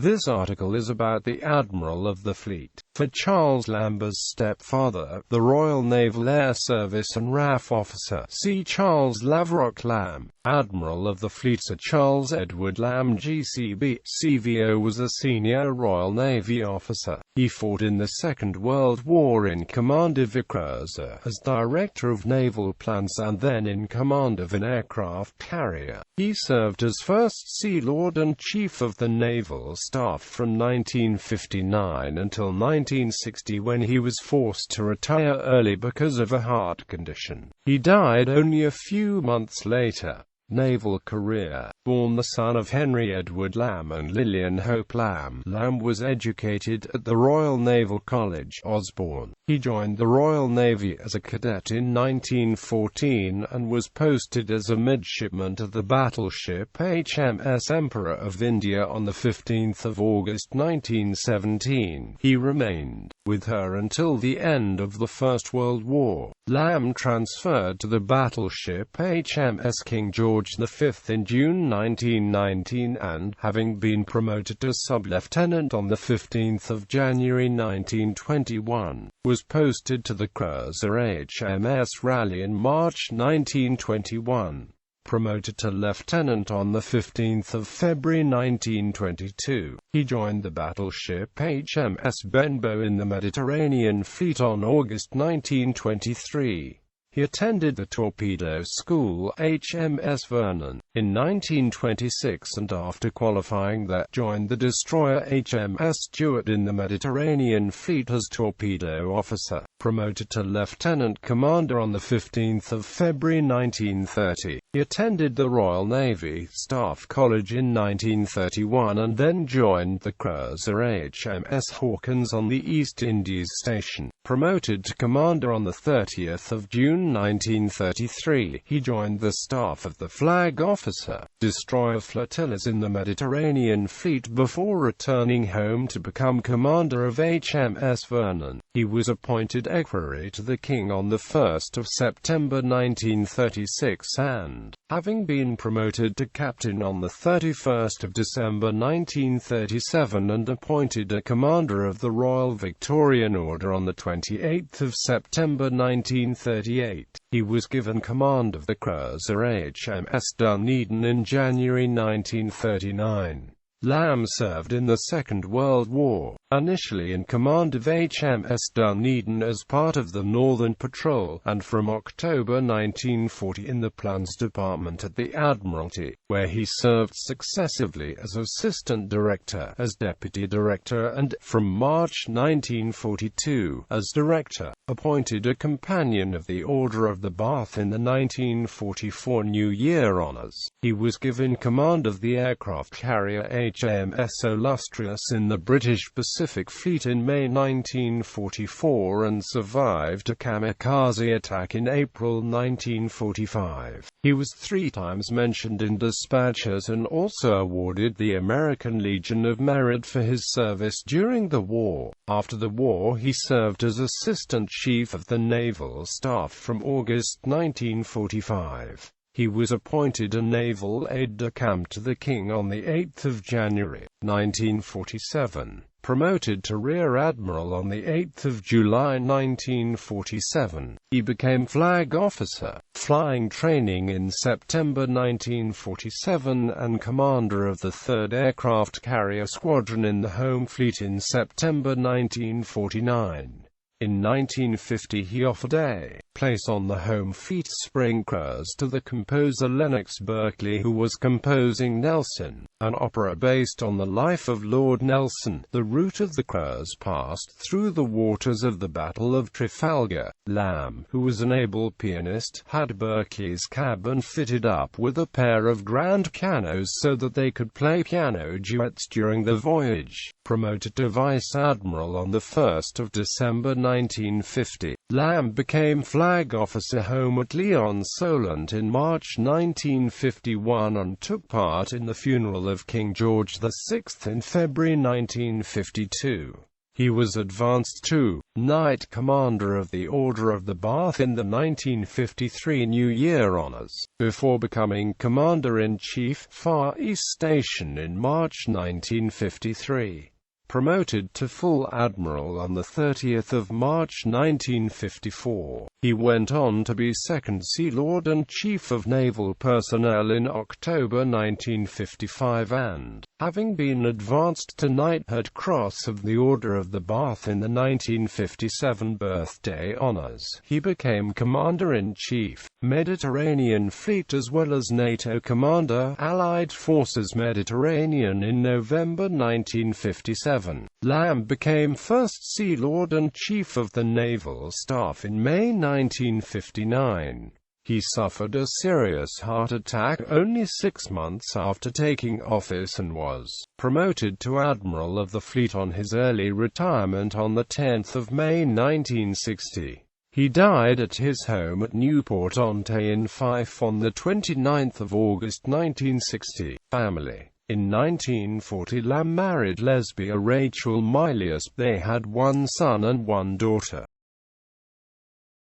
This article is about the Admiral of the Fleet, for Charles Lambe's stepfather, the Royal Naval Air Service and RAF officer. See Charles Laverock Lambe, Admiral of the Fleet. Sir Charles Edward Lambe GCB, CVO was a senior Royal Navy officer. He fought in the Second World War in command of a cruiser, as Director of Naval Plans and then in command of an aircraft carrier. He served as First Sea Lord and Chief of the Naval Staff from 1959 until 1960, when he was forced to retire early because of a heart condition. He died only a few months later. Naval career. Born the son of Henry Edward Lambe and Lillian Hope Lambe, Lambe was educated at the Royal Naval College, Osborne. He joined the Royal Navy as a cadet in 1914 and was posted as a midshipman to the battleship HMS Emperor of India on 15 August 1917. He remained with her until the end of the First World War. Lambe transferred to the battleship HMS King George V in June 1919 and, having been promoted to sub-lieutenant on 15 January 1921, was posted to the cruiser HMS Raleigh in March 1921. Promoted to lieutenant on 15 February 1922, he joined the battleship HMS Benbow in the Mediterranean Fleet on August 1923. He attended the torpedo school HMS Vernon in 1926 and after qualifying there, joined the destroyer HMS Stuart in the Mediterranean Fleet as torpedo officer. Promoted to lieutenant commander on 15 February 1930. He attended the Royal Navy Staff College in 1931 and then joined the cruiser HMS Hawkins on the East Indies station. Promoted to commander on 30 June 1933, he joined the staff of the Flag Officer, destroyer flotillas in the Mediterranean Fleet before returning home to become commander of HMS Vernon. He was appointed equerry to the King on 1 September 1936 and, having been promoted to captain on 31 December 1937 and appointed a commander of the Royal Victorian Order on 28 September 1938, he was given command of the cruiser HMS Dunedin in January 1939. Lambe served in the Second World War, initially in command of HMS Dunedin as part of the Northern Patrol, and from October 1940 in the Plans Department at the Admiralty, where he served successively as Assistant Director, as Deputy Director and, from March 1942, as Director. Appointed a Companion of the Order of the Bath in the 1944 New Year Honours. He was given command of the aircraft carrier HMS Illustrious in the British Pacific Fleet in May 1944 and survived a kamikaze attack in April 1945. He was 3 times mentioned in dispatches and also awarded the American Legion of Merit for his service during the war. After the war he served as Assistant Chief of the Naval Staff from August 1945. He was appointed a naval aide-de-camp to the King on 8 January 1947, promoted to Rear Admiral on 8 July 1947. He became Flag Officer, flying training in September 1947 and commander of the 3rd Aircraft Carrier Squadron in the Home Fleet in September 1949. In 1950 he offered a place on the Home Fleet spring cruise to the composer Lennox Berkeley, who was composing Nelson, an opera based on the life of Lord Nelson. The route of the cruise passed through the waters of the Battle of Trafalgar. Lambe, who was an able pianist, had Berkeley's cabin fitted up with a pair of grand pianos so that they could play piano duets during the voyage. Promoted to Vice Admiral on 1 December 1950, Lambe became Flag Officer home at Lyon Solent in March 1951 and took part in the funeral of King George VI in February 1952. He was advanced to Knight Commander of the Order of the Bath in the 1953 New Year Honours, before becoming Commander-in-Chief, Far East Station in March 1953. Promoted to full admiral on 30 March 1954. He went on to be Second Sea Lord and Chief of Naval Personnel in October 1955 and, having been advanced to Knighthood Cross of the Order of the Bath in the 1957 birthday honours, he became Commander-in-Chief, Mediterranean Fleet as well as NATO Commander, Allied Forces Mediterranean in November 1957. Lambe became First Sea Lord and Chief of the Naval Staff in May 1959. He suffered a serious heart attack only 6 months after taking office and was promoted to Admiral of the Fleet on his early retirement on 10 May 1960. He died at his home at Newport-on-Tay in Fife on 29 August 1960. Family. In 1940 Lambe married lesbian Rachel Milius. They had one son and one daughter.